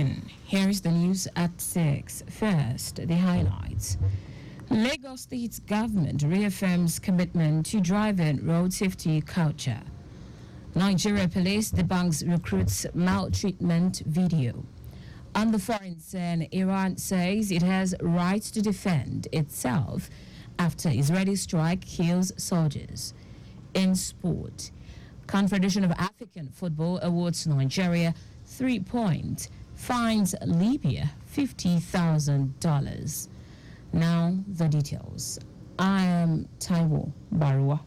morning. Here is the news at 6. First, the highlights. Lagos State government reaffirms commitment to driving road safety culture. Nigeria police debunks recruits maltreatment video. On the foreign scene, Iran says it has rights to defend itself after Israeli strike kills soldiers. In sport, Confederation of African Football awards Nigeria 3 points, fines Libya $50,000. Now the details. I am Taiwo Baruwa.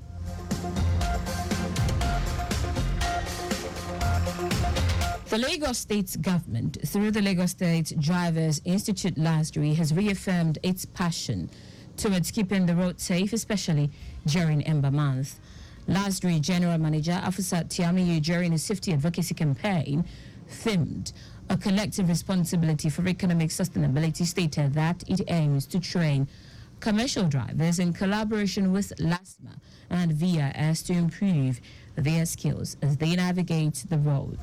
The Lagos State government, through the Lagos State Drivers Institute last week, has reaffirmed its passion towards keeping the road safe, especially during Ember Month. Last week, General Manager Officer Tiamiyu, during a safety advocacy campaign themed a collective responsibility for economic sustainability, stated that it aims to train commercial drivers in collaboration with LASMA and VIS to improve their skills as they navigate the road.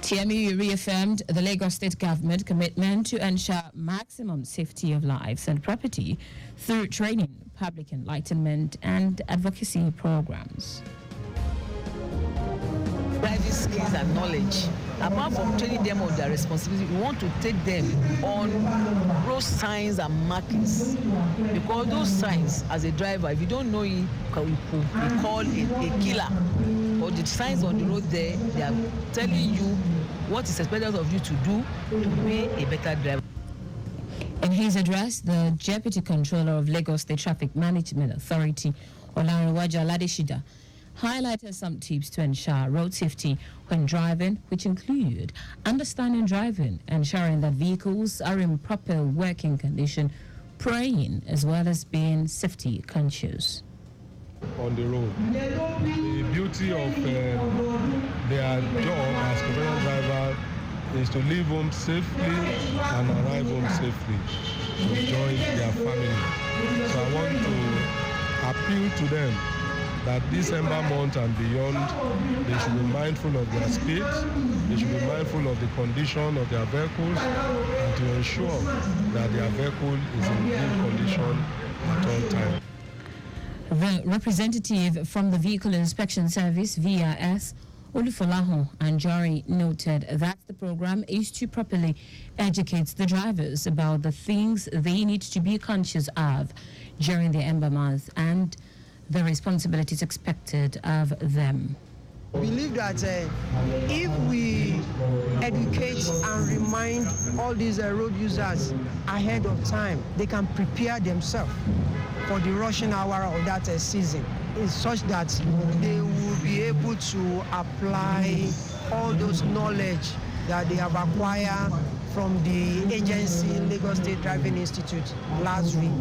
TMU reaffirmed the Lagos State government commitment to ensure maximum safety of lives and property through training, public enlightenment, and advocacy programs. Driving skills and knowledge. Apart from training them on their responsibility, we want to take them on road signs and markings. Because those signs, as a driver, if you don't know it, we call it a killer. Or the signs on the road there, they are telling you what is expected of you to do to be a better driver. In his address, the Deputy Controller of Lagos State Traffic Management Authority, Olanrewaju Aladeshida, highlighted some tips to ensure road safety when driving, which include understanding driving, ensuring that vehicles are in proper working condition, praying, as well as being safety conscious. On the road, the beauty of their job as professional driver is to leave home safely and arrive home safely to join their family. So I want to appeal to them that this Ember month and beyond, they should be mindful of their speed, they should be mindful of the condition of their vehicles, and to ensure that their vehicle is in good condition at all times. The representative from the Vehicle Inspection Service, VIS, Olufolahu Anjari, noted that the program is to properly educate the drivers about the things they need to be conscious of during the Ember month and the responsibilities expected of them. I believe that if we educate and remind all these road users ahead of time, they can prepare themselves for the rushing hour of that season, in such that they will be able to apply all those knowledge that they have acquired from the agency Lagos State Driving Institute last week,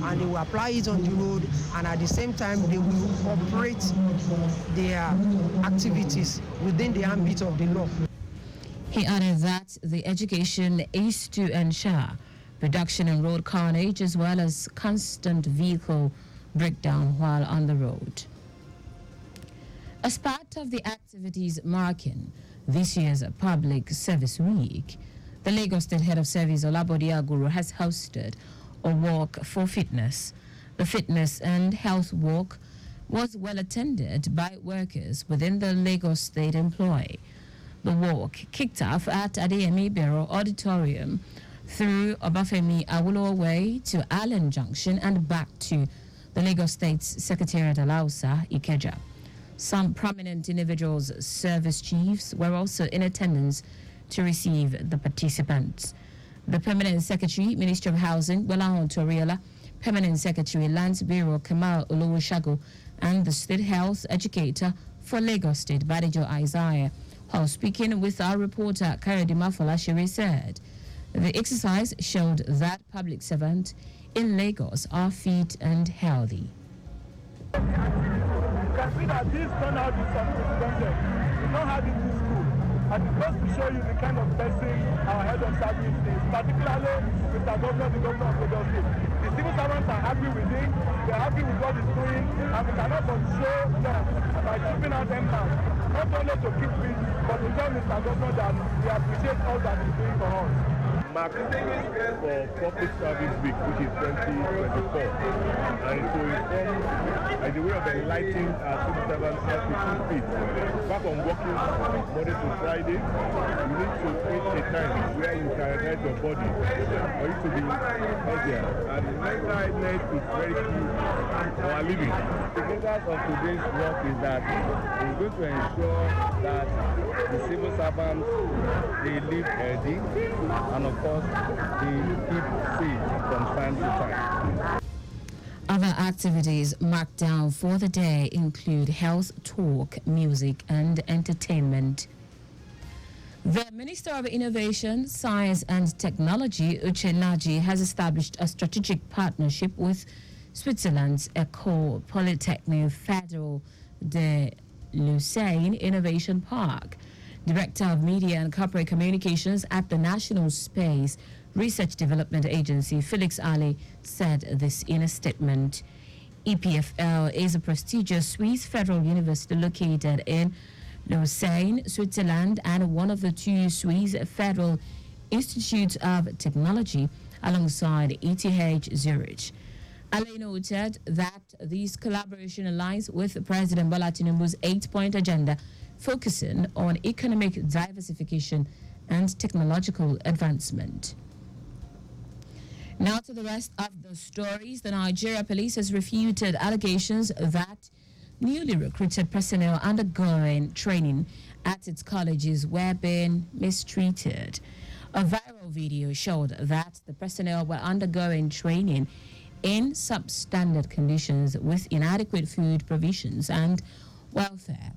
and they will apply it on the road, and at the same time they will operate their activities within the ambit of the law. He added that the education is to ensure reduction in road carnage as well as constant vehicle breakdown while on the road. As part of the activities marking this year's Public Service Week, the Lagos State Head of Service, Olabode Aguru, has hosted a walk for fitness. The fitness and health walk was well attended by workers within the Lagos State employ. The walk kicked off at Adeyemi Bero Auditorium through Obafemi Awolowo Way to Allen Junction and back to the Lagos State's Secretariat Alausa, Ikeja. Some prominent individuals, service chiefs, were also in attendance to receive the participants. The Permanent Secretary, Ministry of Housing, Welahon Toriola, Permanent Secretary, Lands Bureau, Kamal Olowoshago, and the State Health Educator for Lagos State, Badijo Isaiah, while speaking with our reporter, Kayode Falashiri, said the exercise showed that public servants in Lagos are fit and healthy. You can see that this turnout is unprecedented. We don't have it in school. And it goes to show you the kind of person our head of service is, particularly Mr. Governor, the Governor of Lagos State. The civil servants are happy with him, they're happy with what he's doing, and we cannot but show them by keeping out them down. not only to keep fit, but to tell Mr. Governor that we appreciate all that he's doing for us. Mark for Public Service Week, which is 2024, and to inform as a way of enlightening our civil servants how to keep fit. Apart from working Monday to Friday, you need to create a time where you can exercise your body for you to be healthier. And mental health is very key for our living. The focus of today's work is that we're going to ensure that the civil servants, they live healthy, and of course, they keep safe from time to time. Other activities marked down for the day include health talk, music, and entertainment. The Minister of Innovation, Science and Technology, Uche Naji, has established a strategic partnership with Switzerland's École Polytechnique Fédérale de Lausanne Innovation Park. Director of Media and Corporate Communications at the National Space Research Development Agency, Felix Ali, said this in a statement. EPFL is a prestigious Swiss federal university located in Lausanne, Switzerland, and one of the two Swiss federal institutes of technology alongside ETH Zurich. Ali noted that this collaboration aligns with President Bola Tinubu's 8-point agenda, focusing on economic diversification and technological advancement. Now to the rest of the stories. The Nigeria police has refuted allegations that newly recruited personnel undergoing training at its colleges were being mistreated. A viral video showed that the personnel were undergoing training in substandard conditions with inadequate food provisions and welfare.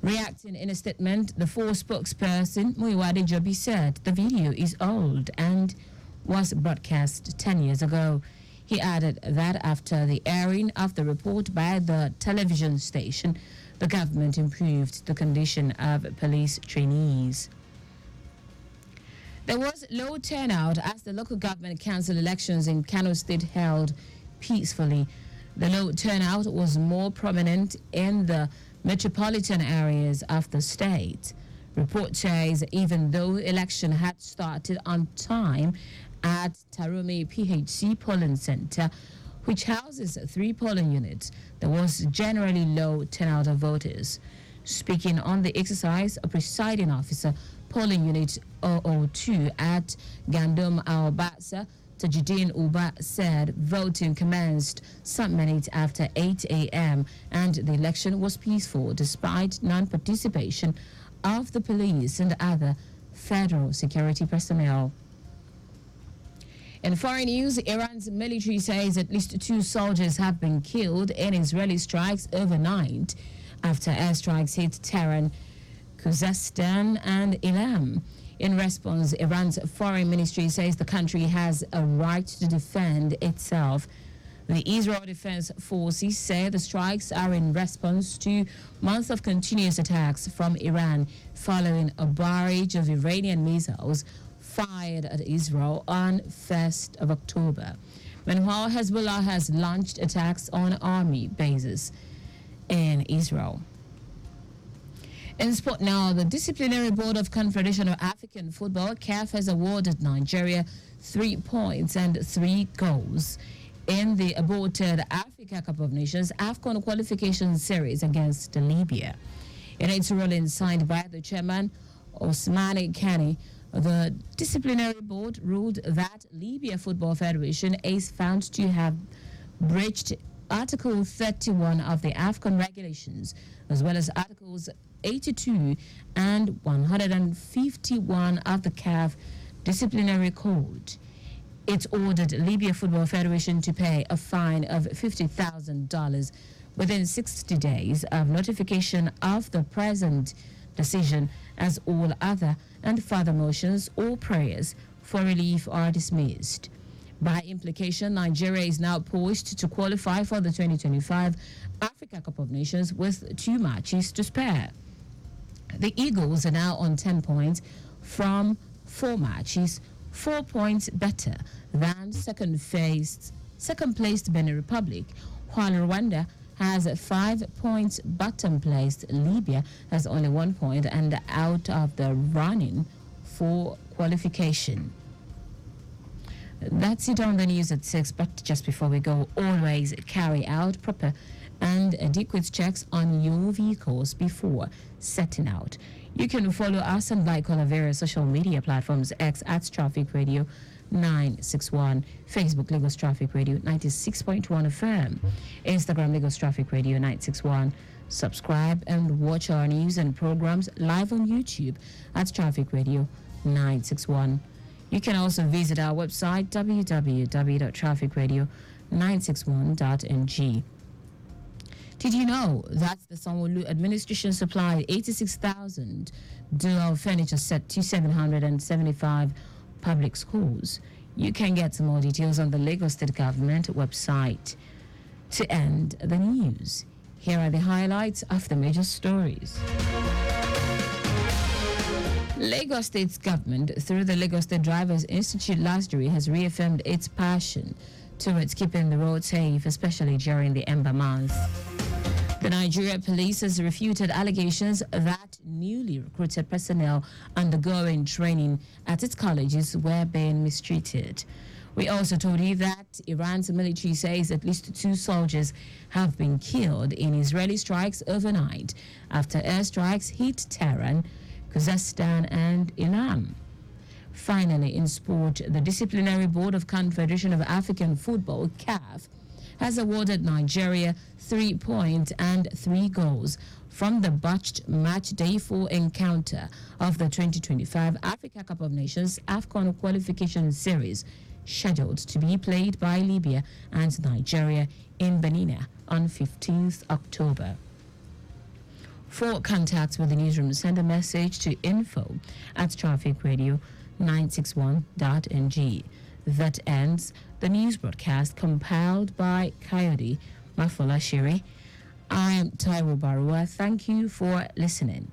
Reacting in a statement, the force spokesperson, Muyiwa Adejobi, said the video is old and was broadcast 10 years ago. He added that after the airing of the report by the television station, the government improved the condition of police trainees. There was low turnout as the local government council elections in Kano State held peacefully. The low turnout was more prominent in the metropolitan areas of the state. Report says even though election had started on time at Tarome PHC polling center, which houses 3 polling units, there was generally low turnout of voters. Speaking on the exercise, a presiding officer, polling unit 002 at Gandom Albasa, Tajidin Uba, said voting commenced some minutes after 8 a.m. and the election was peaceful despite non-participation of the police and other federal security personnel. In foreign news, Iran's military says at least 2 soldiers have been killed in Israeli strikes overnight after airstrikes hit Tehran, Khuzestan, and Ilam. In response, Iran's foreign ministry says the country has a right to defend itself. The Israel Defense Forces say the strikes are in response to months of continuous attacks from Iran following a barrage of Iranian missiles fired at Israel on 1st of October. Meanwhile, Hezbollah has launched attacks on army bases in Israel. In sport now, the Disciplinary Board of Confederation of African Football, CAF, has awarded Nigeria 3 points and 3 goals in the aborted Africa Cup of Nations AFCON qualification series against Libya. In its ruling signed by the chairman, Osmani Kani, the Disciplinary Board ruled that Libya Football Federation is found to have breached Article 31 of the AFCON regulations, as well as Articles 82 and 151 of the CAF Disciplinary Code. It ordered Libya Football Federation to pay a fine of $50,000 within 60 days of notification of the present decision, as all other and further motions or prayers for relief are dismissed. By implication, Nigeria is now poised to qualify for the 2025 Africa Cup of Nations with 2 matches to spare. The Eagles are now on 10 points from 4 matches, 4 points better than second-placed Benin Republic, while Rwanda has 5 points. Bottom placed Libya has only 1 point and out of the running for qualification. That's it on the news at 6, but just before we go, always carry out proper and adequate checks on your vehicles before setting out. You can follow us and like on our various social media platforms: X at Traffic Radio 961, Facebook Lagos Traffic Radio 96.1 FM, Instagram Lagos Traffic Radio 961. Subscribe and watch our news and programs live on YouTube at Traffic Radio 961. You can also visit our website www.trafficradio961.ng. Did you know that the Sanwo-Olu administration supplied 86,000 dual furniture set to 775 public schools? You can get some more details on the Lagos State Government website. To end the news, here are the highlights of the major stories. Lagos State's government, through the Lagos State Drivers Institute LASDRI, has reaffirmed its passion towards keeping the road safe, especially during the Ember month. The Nigeria police has refuted allegations that newly recruited personnel undergoing training at its colleges were being mistreated. We also told you that Iran's military says at least 2 soldiers have been killed in Israeli strikes overnight after airstrikes hit Tehran, Kazakhstan and Iran. Finally, in sport, the Disciplinary Board of Confederation of African Football, CAF, has awarded Nigeria 3 points and 3 goals from the botched match day 4 encounter of the 2025 Africa Cup of Nations AFCON qualification series, scheduled to be played by Libya and Nigeria in Benin on 15th October. For contacts with the newsroom, send a message to info@trafficradio961.ng. That ends the news broadcast compiled by Coyote Mafolashiri. I am Taiwo Baruwa. Thank you for listening.